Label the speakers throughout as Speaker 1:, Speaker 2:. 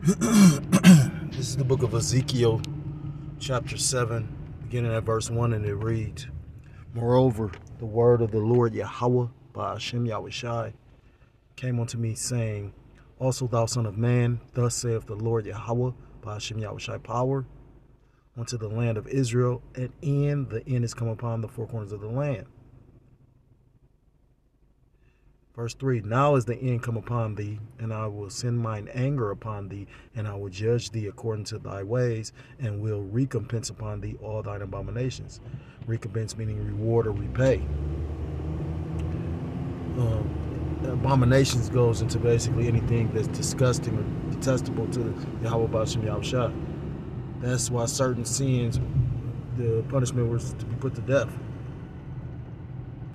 Speaker 1: This is the book of Ezekiel, chapter 7, beginning at verse 1, and it reads, Moreover, the word of the Lord Yahweh by Hashem Yahushai came unto me, saying, Also thou son of man, thus saith the Lord Yahweh by Hashem Yahushai power unto the land of Israel, and the end is come upon the four corners of the land. Verse 3, Now is the end come upon thee, and I will send mine anger upon thee, and I will judge thee according to thy ways, and will recompense upon thee all thine abominations. Recompense meaning reward or repay. Abominations goes into basically anything that's disgusting or detestable to Yahweh B'Hashem Yahushua. That's why certain sins, the punishment was to be put to death.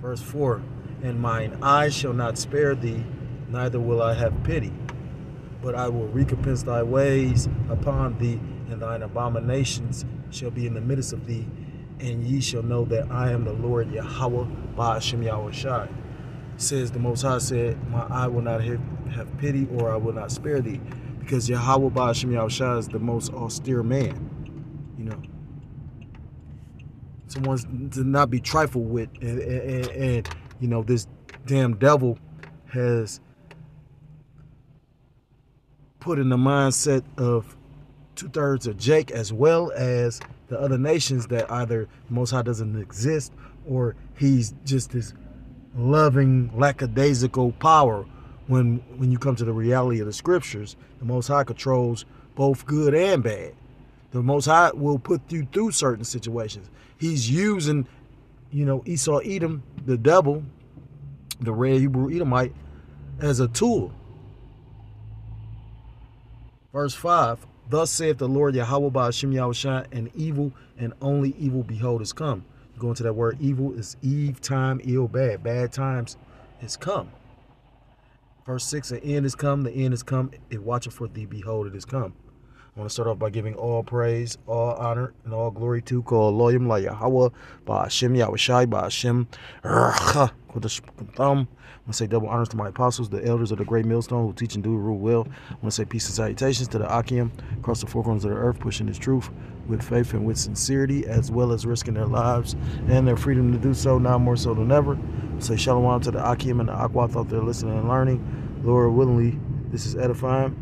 Speaker 1: Verse 4, And mine eyes shall not spare thee, neither will I have pity. But I will recompense thy ways upon thee, and thine abominations shall be in the midst of thee, and ye shall know that I am the Lord Yahweh Ba'ashem Yahushai. Says the Most High said, My eye will not have pity, or I will not spare thee, because Yahweh Ba'ashem Yahushai is the most austere man. Someone to not be trifled with, and this damn devil has put in the mindset of 2/3 of Jake, as well as the other nations, that either the Most High doesn't exist, or he's just this loving, lackadaisical power. When you come to the reality of the scriptures, the Most High controls both good and bad. The Most High will put you through certain situations. He's using, Esau Edom, the devil, the red Hebrew Edomite, as a tool. Verse 5, Thus saith the Lord Yahweh Ba'ashem Yahushai, and evil and only evil behold is come. You go into that word evil, is eve, time, ill, bad. Bad times is come. Verse 6, the end is come, it watcheth for thee, behold, it is come. I want to start off by giving all praise, all honor, and all glory to Elohim La Yahweh Ba'ashem Yahushai Ba'ashem Kodesh Thumb. I want to say double honors to my apostles, the elders of the great millstone who teach and do rule well. I want to say peace and salutations to the Akim across the four corners of the earth, pushing his truth with faith and with sincerity, as well as risking their lives and their freedom to do so, now more so than ever. I say shalom to the Akim and the Aqua out there listening and learning. Lord willingly, this is edifying.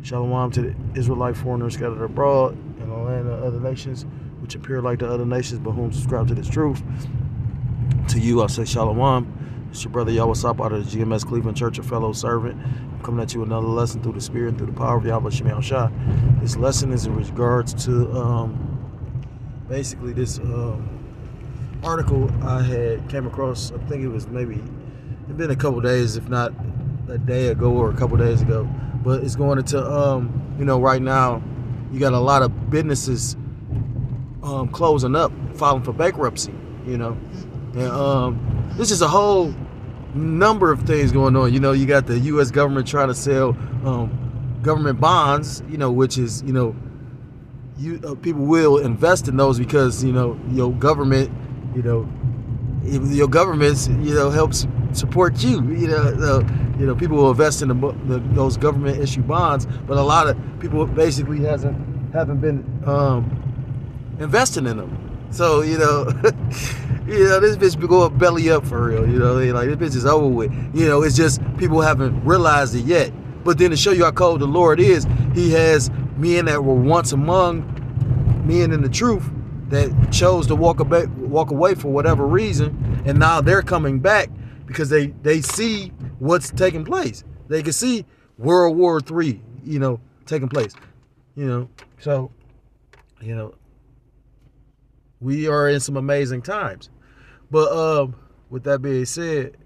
Speaker 1: Shalom to the Israelite foreigners scattered abroad in the land of other nations, which appear like the other nations, but whom subscribe to this truth. To you, I say shalom. It's your brother Yahweh Sop out of the GMS Cleveland Church, a fellow servant. I'm coming at you another lesson through the Spirit and through the power of Yahweh Shemel Shah. This lesson is in regards to basically this article I had came across. I think it was it's been a couple days, if not a day ago or a couple days ago. But it's going into, right now, you got a lot of businesses closing up, filing for bankruptcy, And there's just a whole number of things going on. You got the U.S. government trying to sell government bonds, which is, people will invest in those because, your government, your government, helps support you. People will invest in those government issue bonds, but a lot of people basically haven't been investing in them. So this bitch be going belly up for real. Like this bitch is over with. It's just people haven't realized it yet. But then to show you how cold the Lord is, He has men that were once among men in the truth that chose to walk away for whatever reason, and now they're coming back because they see what's taking place. They can see World War III, taking place. So, we are in some amazing times. But with that being said,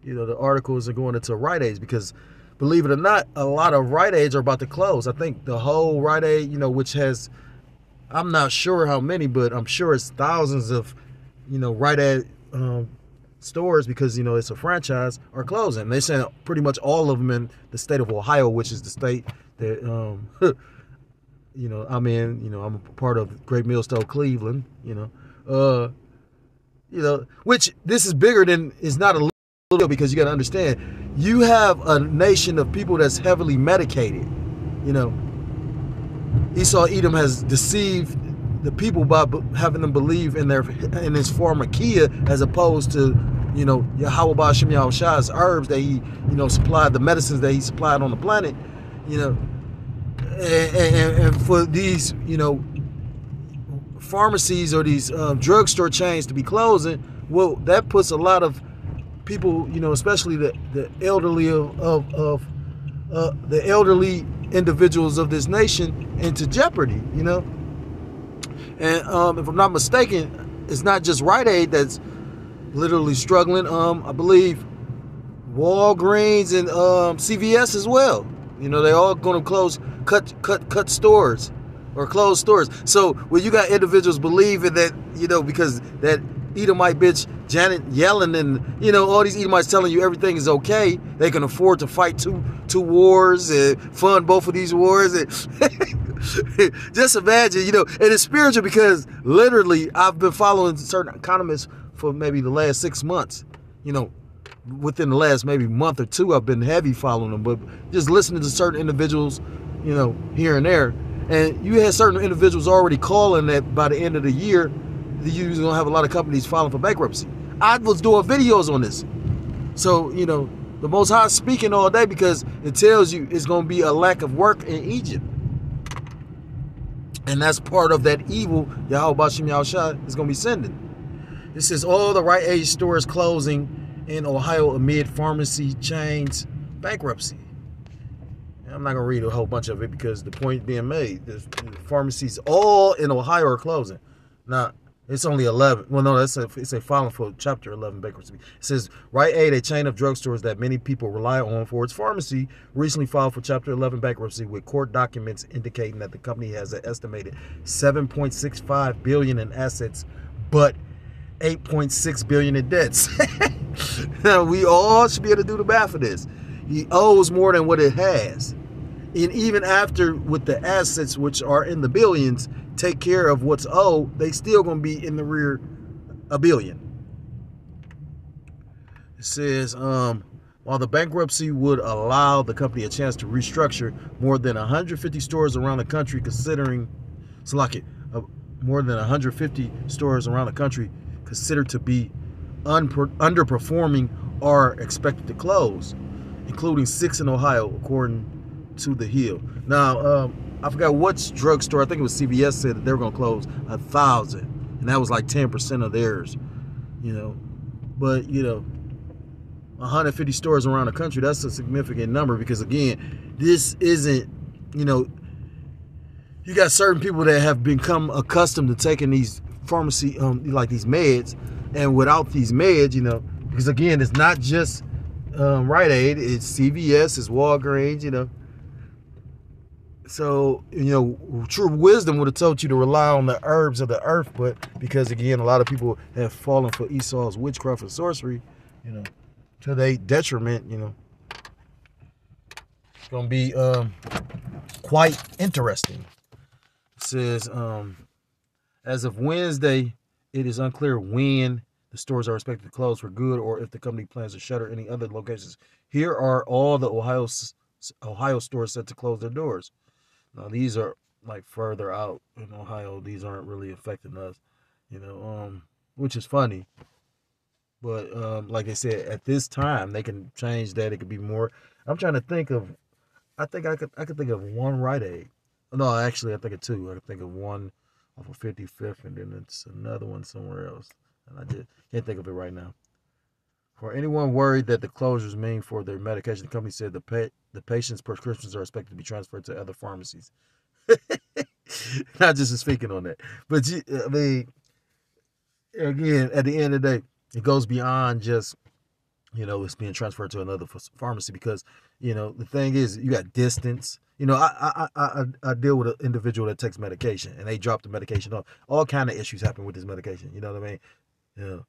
Speaker 1: the articles are going into Rite Aids because, believe it or not, a lot of Rite Aids are about to close. I think the whole Rite Aid, which has, I'm not sure how many, but I'm sure it's thousands of, Rite Aid stores, because it's a franchise, are closing. They say pretty much all of them in the state of Ohio, which is the state that I'm in. I'm a part of Great Millstone Cleveland. Which this is bigger than, is not a little, because you got to understand, you have a nation of people that's heavily medicated. Esau Edom has deceived the people by having them believe in his pharmakia, as opposed to, you know, Yahweh Ba'ashem Yahushua's herbs that he, you know, supplied, the medicines that he supplied on the planet, you know, and for these, you know, pharmacies or these drugstore chains to be closing, well, that puts a lot of people, you know, especially the elderly of the elderly individuals of this nation into jeopardy, you know. And if I'm not mistaken, it's not just Rite Aid that's literally struggling. I believe Walgreens and CVS as well. You know, they're all going to cut stores or close stores. So when you got individuals believing that, you know, because that Edomite bitch Janet Yellen and, you know, all these Edomites telling you everything is okay, they can afford to fight two wars and fund both of these wars. And just imagine, you know, and it's spiritual because literally I've been following certain economists for maybe the last 6 months. You know, within the last maybe month or two, I've been heavy following them, but just listening to certain individuals, you know, here and there. And you had certain individuals already calling that by the end of the year, you're going to have a lot of companies filing for bankruptcy. I was doing videos on this. So, you know, the Most High is speaking all day because it tells you it's going to be a lack of work in Egypt. And that's part of that evil Yahweh Ba'ashem Yahushua is going to be sending. It says all the Rite Aid stores closing in Ohio amid pharmacy chains bankruptcy. I'm not going to read a whole bunch of it because the point being made, the pharmacies all in Ohio are closing. Now, it's only 11. Well, no, it's a filing for Chapter 11 bankruptcy. It says Rite Aid, a chain of drugstores that many people rely on for its pharmacy, recently filed for Chapter 11 bankruptcy with court documents indicating that the company has an estimated $7.65 billion in assets, but $8.6 billion in debts. Now, we all should be able to do the math for this. He owes more than what it has. And even after, with the assets, which are in the billions, take care of what's owed, they still going to be in the rear $1 billion. It says, while the bankruptcy would allow the company a chance to restructure more than 150 stores around the country, more than 150 stores around the country considered to be underperforming are expected to close, including 6 in Ohio, according to The Hill. Now, I forgot what drugstore, I think it was CVS, said that they were going to close 1,000. And that was like 10% of theirs, you know. But, you know, 150 stores around the country, that's a significant number because, again, this isn't, you know, you got certain people that have become accustomed to taking these pharmacy, like these meds. And without these meds, you know, because, again, it's not just Rite Aid, it's CVS, it's Walgreens, you know. So, you know, true wisdom would have told you to rely on the herbs of the earth, but because, again, a lot of people have fallen for Esau's witchcraft and sorcery, you know, to their detriment, you know, it's going to be quite interesting. It says, as of Wednesday, it is unclear when the stores are expected to close for good or if the company plans to shutter any other locations. Here are all the Ohio stores set to close their doors. Now, these are like further out in Ohio. These aren't really affecting us, you know, which is funny. But like I said, at this time, they can change that. It could be more. I'm trying to think of, I think I could think of one Rite Aid. No, actually, I think of two. I could think of one off of 55th, and then it's another one somewhere else. And I just can't think of it right now. For anyone worried that the closures mean for their medication, the company said the patient's prescriptions are expected to be transferred to other pharmacies. Not just speaking on that. But, I mean, again, at the end of the day, it goes beyond just, you know, it's being transferred to another pharmacy because, you know, the thing is, you got distance. You know, I deal with an individual that takes medication, and they drop the medication off. All kind of issues happen with this medication. You know what I mean? You know,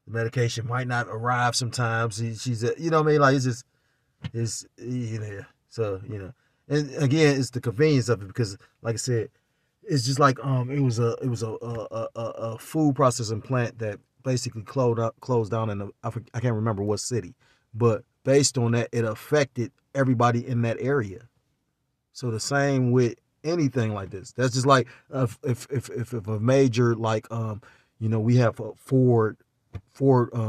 Speaker 1: the medication might not arrive sometimes. She's, you know what I mean? Like, it's, you know, so, you know. And again, it's the convenience of it because, like I said, it's just like it was a food processing plant that basically closed down in I can't remember what city, but based on that, it affected everybody in that area. So the same with anything like this. That's just like if a major like we have a Ford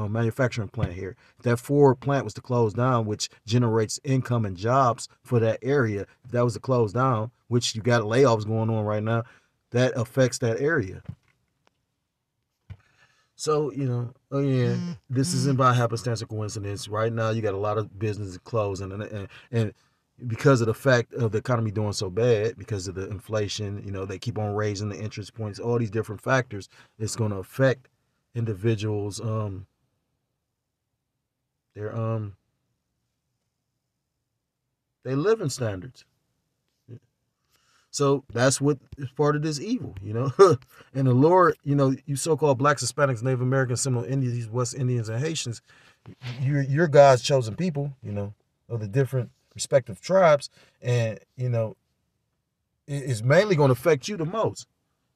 Speaker 1: manufacturing plant here. If that Ford plant was to close down, which generates income and jobs for that area, if that was to close down, which you got layoffs going on right now, that affects that area. So, again, this isn't by happenstance or coincidence. Right now, you got a lot of businesses closing, and because of the fact of the economy doing so bad, because of the inflation, they keep on raising the interest points, all these different factors, it's going to affect individuals, their living standards. So that's what is part of this evil, And the Lord, you so-called blacks, Hispanics, Native Americans, Seminole Indians, West Indians, and Haitians, you're God's chosen people, of the different respective tribes, and it's mainly going to affect you the most.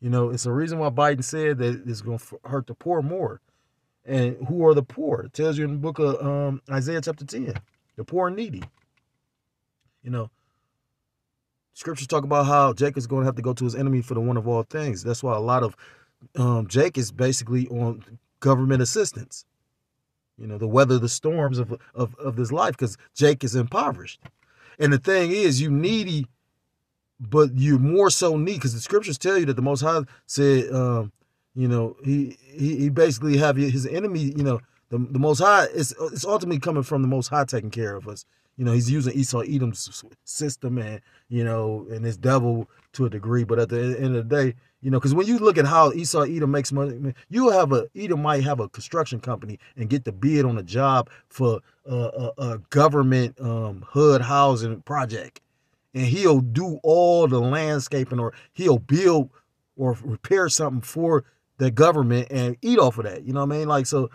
Speaker 1: It's a reason why Biden said that it's going to hurt the poor more. And who are the poor? It tells you in the book of Isaiah chapter 10, the poor and needy. Scriptures talk about how Jacob's going to have to go to his enemy for the one of all things. That's why a lot of Jake is basically on government assistance, to weather the storms of this life, because Jake is impoverished. And the thing is, you needy, but you more so need, because the scriptures tell you that the Most High said, he basically have his enemy, the Most High, it's ultimately coming from the Most High taking care of us. He's using Esau Edom's system and his devil to a degree. But at the end of the day, because when you look at how Esau Edom makes money, Edom might have a construction company and get the bid on a job for a government HUD housing project. And he'll do all the landscaping, or he'll build or repair something for the government and eat off of that. You know what I mean? Like, so,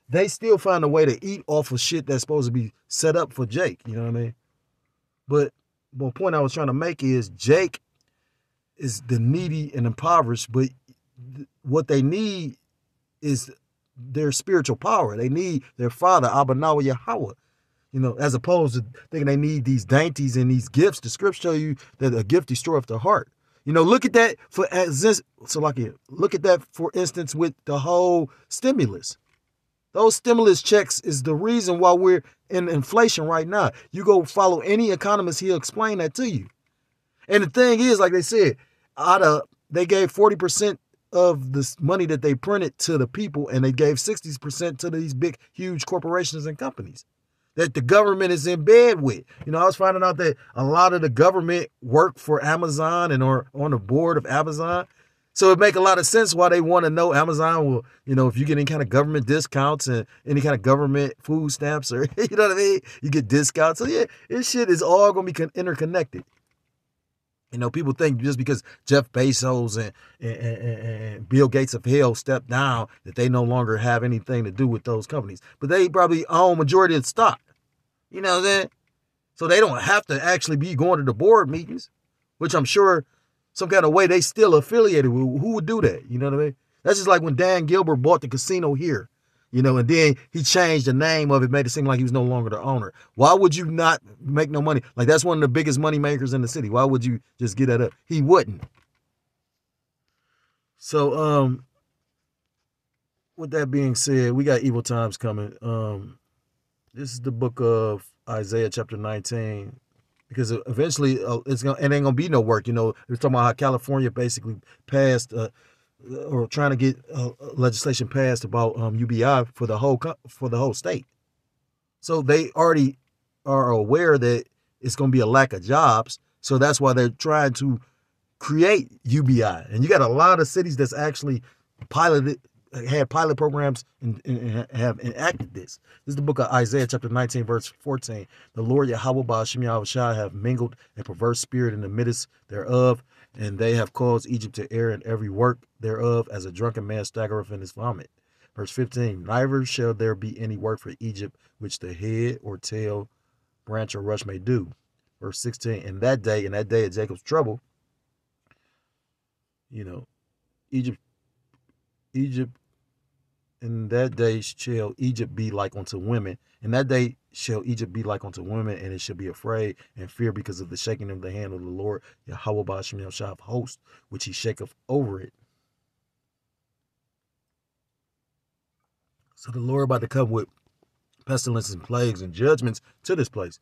Speaker 1: they still find a way to eat off of shit that's supposed to be set up for Jake. You know what I mean? But the point I was trying to make is Jake is the needy and impoverished, but what they need is their spiritual power. They need their father, Abba Nawa Yahweh. As opposed to thinking they need these dainties and these gifts. The scriptures show you that a gift destroyeth the heart. Look at that look at that, for instance, with the whole stimulus. Those stimulus checks is the reason why we're in inflation right now. You go follow any economist, he'll explain that to you. And the thing is, like they said, they gave 40% of the money that they printed to the people, and they gave 60% to these big, huge corporations and companies that the government is in bed with. I was finding out that a lot of the government work for Amazon and are on the board of Amazon. So it make a lot of sense why they want to know Amazon will, if you get any kind of government discounts and any kind of government food stamps, or, you know what I mean? You get discounts. So yeah, this shit is all going to be interconnected. People think just because Jeff Bezos and Bill Gates of hell stepped down that they no longer have anything to do with those companies. But they probably own majority of the stock. You know what I'm saying? So they don't have to actually be going to the board meetings, which I'm sure some kind of way they still affiliated with. Who would do that? You know what I mean? That's just like when Dan Gilbert bought the casino here, and then he changed the name of it, made it seem like he was no longer the owner. Why would you not make no money? Like, that's one of the biggest money makers in the city. Why would you just get that up? He wouldn't. So, with that being said, we got evil times coming. This is the book of Isaiah chapter 19. Because eventually it ain't gonna be no work. We're talking about how California basically passed or trying to get legislation passed about UBI for the whole state. So they already are aware that it's gonna be a lack of jobs. So that's why they're trying to create UBI. And you got a lot of cities that's actually had pilot programs and have enacted this. This is the book of Isaiah chapter 19 verse 14. The Lord Yahweh Ba'ashem Yahushua have mingled a perverse spirit in the midst thereof, and they have caused Egypt to err in every work thereof, as a drunken man staggereth in his vomit. Verse 15. Neither shall there be any work for Egypt which the head or tail, branch or rush may do. Verse 16. In that day of Jacob's trouble, Egypt In that day shall Egypt be like unto women. In that day shall Egypt be like unto women, and it shall be afraid and fear because of the shaking of the hand of the Lord, Yahweh Ba'ashem Yahushua of hosts, which he shaketh over it. So the Lord about to come with pestilences and plagues and judgments to this place,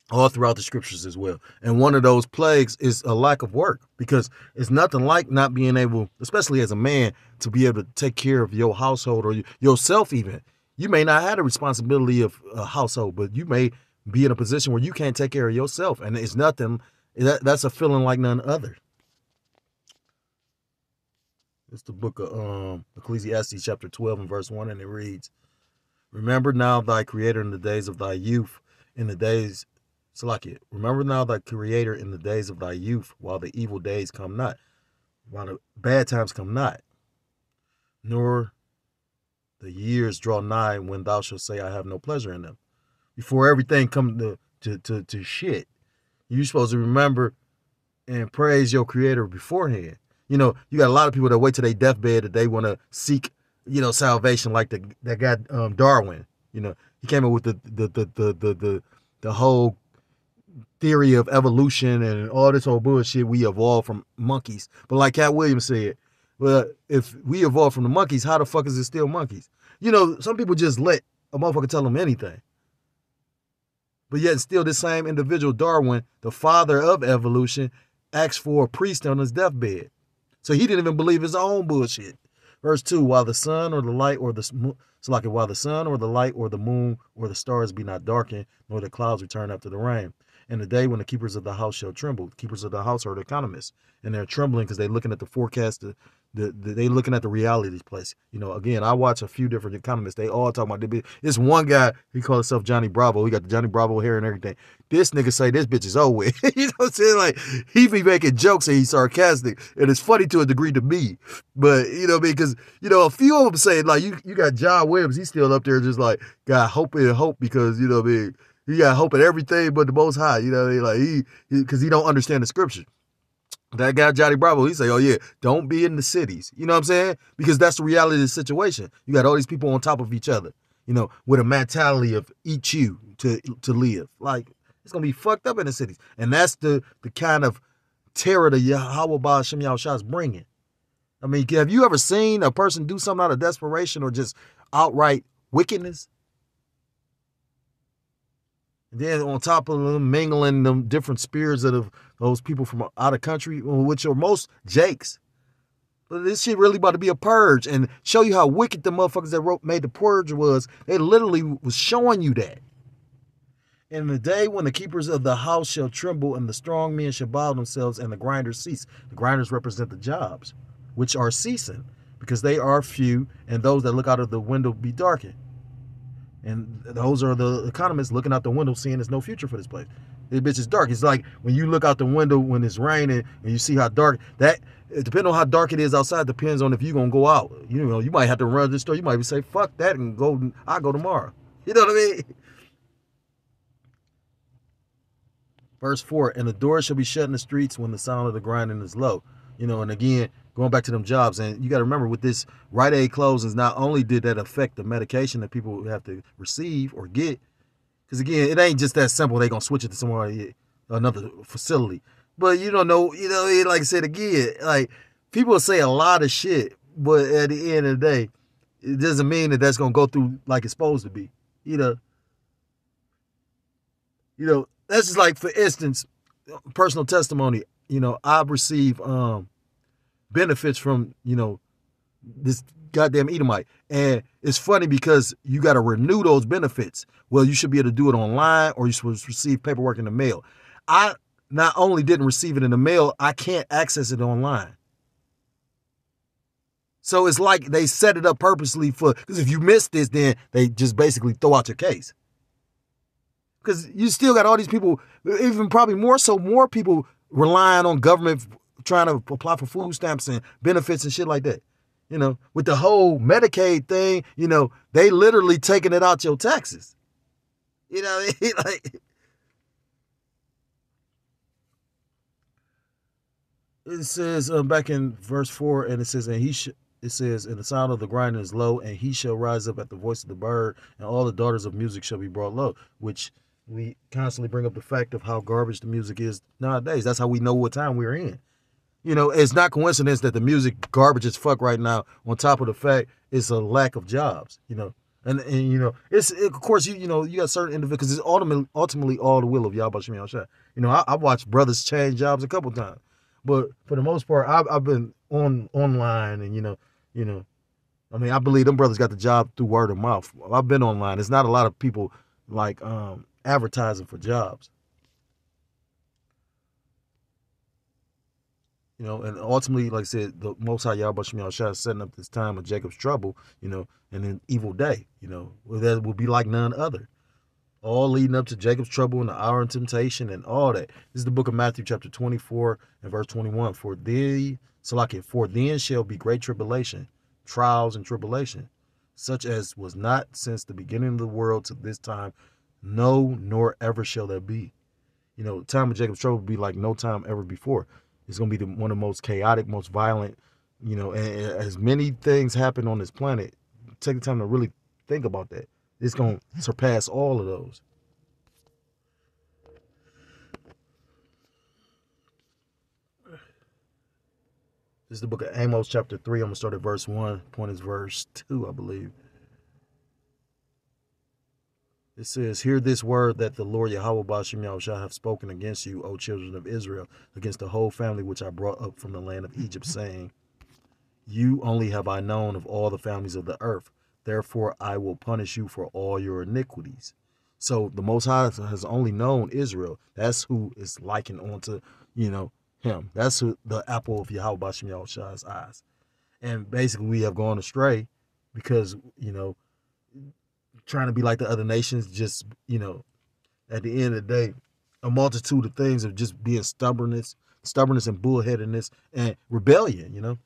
Speaker 1: all throughout the scriptures as well. And one of those plagues is a lack of work, because it's nothing like not being able, especially as a man, to be able to take care of your household or yourself even. You may not have the responsibility of a household, but you may be in a position where you can't take care of yourself. And it's nothing, that's a feeling like none other. It's the book of Ecclesiastes chapter 12 and verse 1, and it reads, remember now thy creator in the days of thy youth, in the days Salakia, remember now thy creator in the days of thy youth, while the evil days come not, while the bad times come not, nor the years draw nigh when thou shalt say, I have no pleasure in them. Before everything come to shit, you're supposed to remember and praise your creator beforehand. You know, you got a lot of people that wait till their deathbed that they want to seek, salvation, like that guy Darwin. He came up with the whole theory of evolution and all this whole bullshit. We evolved from monkeys, but like Cat Williams said, well, if we evolved from the monkeys, how the fuck is it still monkeys? Some people just let a motherfucker tell them anything. But yet still this same individual, Darwin, the father of evolution, asked for a priest on his deathbed. So he didn't even believe his own bullshit. Verse 2, while the sun or the light or the while the sun or the light or the moon or the stars be not darkened, nor the clouds return after the rain. And the day when the keepers of the house shall tremble. The keepers of the house are the economists, and they're trembling because they're looking at the forecast, they looking at the reality of this place. Again, I watch a few different economists. They all talk about this one guy, he calls himself Johnny Bravo. He got the Johnny Bravo hair and everything. This nigga say this bitch is over with. You know what I'm saying? Like, he be making jokes and he's sarcastic, and it's funny to a degree to me. But because a few of them say, like, you got John Williams, he's still up there just like got hope and hope because he got hope in everything but the Most High. Like because he don't understand the scripture. That guy, Johnny Bravo, he say, oh yeah, don't be in the cities. You know what I'm saying? Because that's the reality of the situation. You got all these people on top of each other, with a mentality of eat you to live. Like, it's going to be fucked up in the cities. And that's the kind of terror that Yahweh Ba'ashem Yahushua is bringing. I mean, have you ever seen a person do something out of desperation or just outright wickedness? And then on top of them mingling them different spirits of those people from out of country, which are most Jakes. But this shit really about to be a purge, and show you how wicked the motherfuckers that made the purge was. They literally was showing you that. In the day when the keepers of the house shall tremble, and the strong men shall bow themselves, and the grinders cease. The grinders represent the jobs, which are ceasing, because they are few, and those that look out of the window be darkened. And those are the economists looking out the window saying there's no future for this place. This bitch is dark. It's like when you look out the window when it's raining and you see how dark that, depending on how dark it is outside, depends on if you're going to go out. You might have to run to the store. You might say, fuck that and I'll go tomorrow. You know what I mean? Verse 4, and the door shall be shut in the streets when the sound of the grinding is low. And again, going back to them jobs, and you got to remember with this Rite Aid closings, not only did that affect the medication that people have to receive or get, because again, it ain't just that simple. They gonna switch it to somewhere, another facility. But you don't know, like I said again, like people say a lot of shit, but at the end of the day, it doesn't mean that that's gonna go through like it's supposed to be. That's just like, for instance, personal testimony. I've received benefits from, this goddamn Edomite. And it's funny because you got to renew those benefits. Well, you should be able to do it online, or you're supposed to receive paperwork in the mail. I not only didn't receive it in the mail, I can't access it online. So it's like they set it up purposely because if you miss this, then they just basically throw out your case. Because you still got all these people, even probably more people relying on government trying to apply for food stamps and benefits and shit like that. With the whole Medicaid thing, they literally taking it out your taxes. Like, it says back in verse 4, and it says, and it says, and the sound of the grinding is low, and he shall rise up at the voice of the bird, and all the daughters of music shall be brought low, which we constantly bring up the fact of how garbage the music is nowadays. That's how we know what time we're in. You know, it's not coincidence that the music garbage as fuck right now, on top of the fact it's a lack of jobs, you know. And you know, of course, you know, you got certain individuals, because it's ultimately all the will of Yahweh Shem Yahushua. You know, I watched brothers change jobs a couple times. But for the most part, I've been online, and you know, I mean, I believe them brothers got the job through word of mouth. I've been online. It's not a lot of people like advertising for jobs. You know, and ultimately, like I said, the Most High Yahweh Shem Yahushua is setting up this time of Jacob's trouble, you know, and an evil day, you know, that will be like none other. All leading up to Jacob's trouble and the hour of temptation and all that. This is the book of Matthew, chapter 24 and verse 21. For then shall be great tribulation, trials and tribulation, such as was not since the beginning of the world to this time, no, nor ever shall there be. You know, the time of Jacob's trouble will be like no time ever before. It's going to be one of the most chaotic, most violent, you know, and as many things happen on this planet, take the time to really think about that. It's going to surpass all of those. This is the book of Amos, chapter 3. I'm going to start at verse 1. Point is verse 2, I believe. It says, hear this word that the Lord Yahweh Ba'ashem Yahushua have spoken against you, O children of Israel, against the whole family which I brought up from the land of Egypt, saying, you only have I known of all the families of the earth. Therefore, I will punish you for all your iniquities. So the Most High has only known Israel. That's who is likened onto, you know, him. That's who, the apple of Yahweh Ba'ashem Yahushua's eyes. And basically, we have gone astray because, you know, trying to be like the other nations, just, you know, at the end of the day, a multitude of things of just being stubbornness and bullheadedness and rebellion, you know.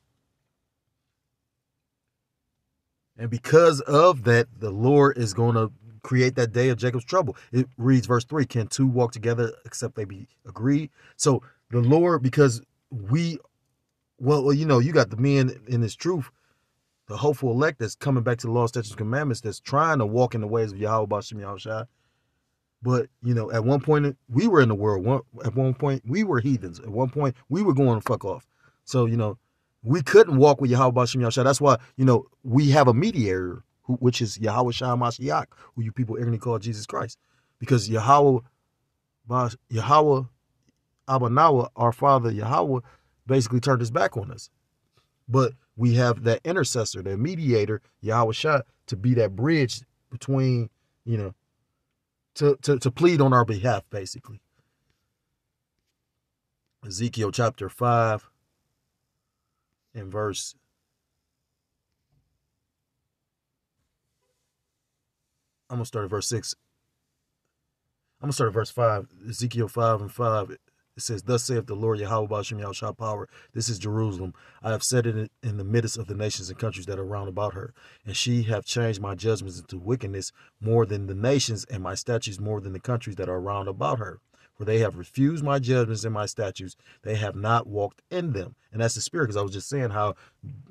Speaker 1: And because of that, the Lord is going to create that day of Jacob's trouble. It reads verse 3, can two walk together except they be agreed? So the Lord, because well, you know, you got the men in this truth, the hopeful elect that's coming back to the law, statutes, and commandments, that's trying to walk in the ways of Yahweh Ba'ashem Yahushua. But, you know, at one point, we were in the world. At one point, we were heathens. At one point, we were going to fuck off. So, you know, we couldn't walk with Yahweh Ba'ashem Yahushua. That's why, you know, we have a mediator, which is Yahweh Shai Mashiach, who you people ignorantly call Jesus Christ. Because Yahweh Abanawa, our father Yahweh, basically turned his back on us. But we have that intercessor, that mediator, Yahweh Shai, to be that bridge between, you know, to plead on our behalf, basically. Ezekiel chapter 5 and verse. I'm going to start at verse 6. I'm going to start at verse 5. Ezekiel 5 and 5. It says, thus saith the Lord Yahweh Ba'ashem Yahushua power. This is Jerusalem. I have set it in the midst of the nations and countries that are round about her. And she have changed my judgments into wickedness more than the nations, and my statutes more than the countries that are round about her. For they have refused my judgments and my statutes. They have not walked in them. And that's the spirit, because I was just saying how,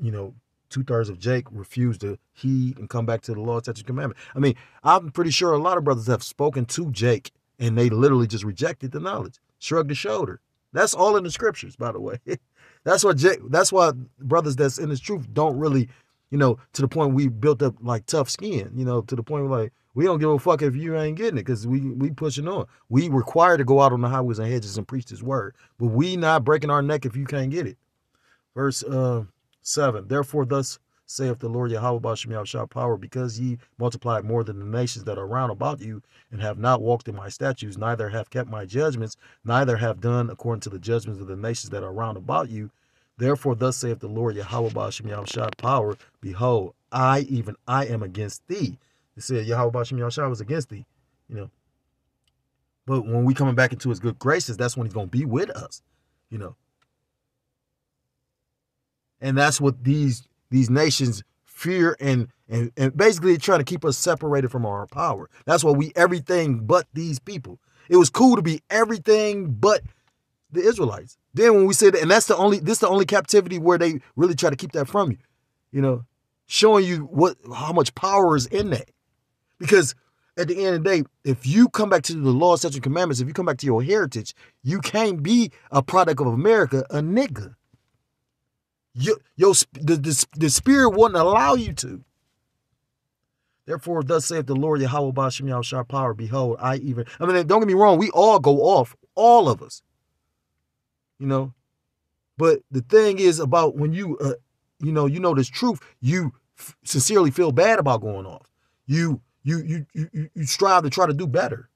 Speaker 1: you know, 2/3 of Jake refused to heed and come back to the law, statutes, commandment. I mean, I'm pretty sure a lot of brothers have spoken to Jake, and they literally just rejected the knowledge. Shrugged the shoulder. That's all in the scriptures, by the way. That's why brothers that's in this truth don't really, you know, to the point we built up like tough skin, you know, to the point where like, we don't give a fuck if you ain't getting it, because we pushing on. We require to go out on the highways and hedges and preach this word, but we not breaking our neck if you can't get it. Verse 7, therefore thus saith the Lord Yahweh Ba'ashem Yahushua power, because ye multiplied more than the nations that are round about you, and have not walked in my statutes, neither have kept my judgments, neither have done according to the judgments of the nations that are round about you. Therefore thus saith the Lord Yahweh Ba'ashem Yahushua power, behold, I am against thee. It said Yahweh Ba'ashem Yahushua was against thee, you know. But when we coming back into his good graces, that's when he's going to be with us, you know. And that's what these nations fear and basically try to keep us separated from our power. That's why we everything but these people. It was cool to be everything but the Israelites. Then when we said that, and this the only captivity where they really try to keep that from you. You know, showing you how much power is in that. Because at the end of the day, if you come back to the law, statutes, and commandments, if you come back to your heritage, you can't be a product of America, a nigga. The spirit wouldn't allow you to. Therefore, thus saith the Lord Yahweh Ba'ashem Yahushua power. Behold, don't get me wrong, we all go off, all of us. You know, but the thing is about when you know this truth, you sincerely feel bad about going off. You strive to try to do better.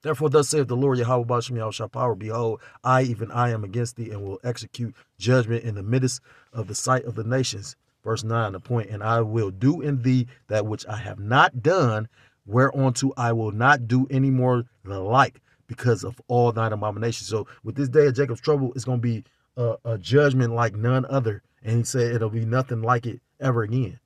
Speaker 1: Therefore, thus saith the Lord Yahweh Ba'ashem Yahushua power. Behold, I am against thee, and will execute judgment in the midst of the sight of the nations. Verse 9, the point, and I will do in thee that which I have not done, whereunto I will not do any more the like, because of all thine abominations. So with this day of Jacob's trouble, it's going to be a judgment like none other. And he said it'll be nothing like it ever again.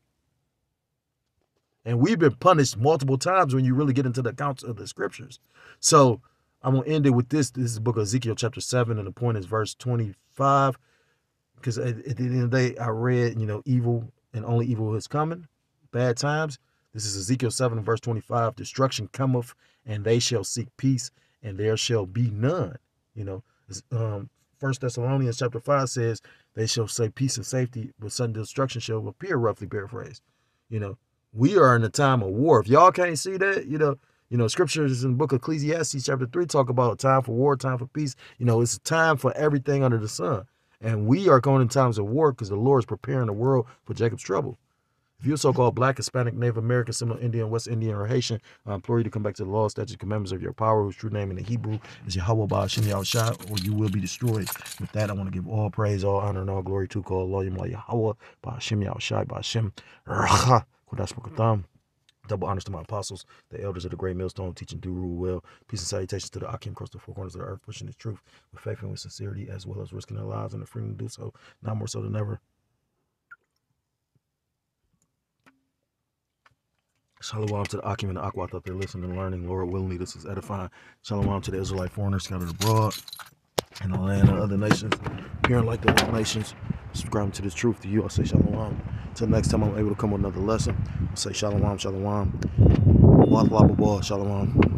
Speaker 1: And we've been punished multiple times when you really get into the accounts of the scriptures. So I'm going to end it with this. This is the book of Ezekiel chapter 7, and the point is verse 25. Because at the end of the day, I read, evil and only evil is coming, bad times. This is Ezekiel 7, verse 25. Destruction cometh, and they shall seek peace, and there shall be none. 1 Thessalonians chapter 5 says, they shall say peace and safety, but sudden destruction shall appear, roughly paraphrased. We are in a time of war. If y'all can't see that, scriptures in the book of Ecclesiastes chapter 3 talk about time for war, time for peace. It's a time for everything under the sun. And we are going in times of war because the Lord is preparing the world for Jacob's trouble. If you're so-called Black, Hispanic, Native American, Seminole Indian, West Indian, or Haitian, I implore you to come back to the law, statutes, and commandments of your power, whose true name in the Hebrew is Yahweh Ba'ashem Yahushua, or you will be destroyed. With that, I want to give all praise, all honor, and all glory to Allah, Yahweh Ba'ashem Yahushua, Ba'ashem Racha, Kodash Mokatam. Double honors to my apostles, the elders of the great millstone, teaching do rule well. Peace and salutations to the Akim across the four corners of the earth, pushing this truth with faith and with sincerity, as well as risking their lives and the freedom to do so, now more so than ever. Shalom to the Akim and the Akwat out there listening and learning. Lord willingly, this is edifying. Shalom to the Israelite foreigners scattered abroad in the land of other nations, hearing like the other nations, subscribing to this truth. To you, I say shalom. Till next time I'm able to come with another lesson, I say shalom, shalom. Shalom.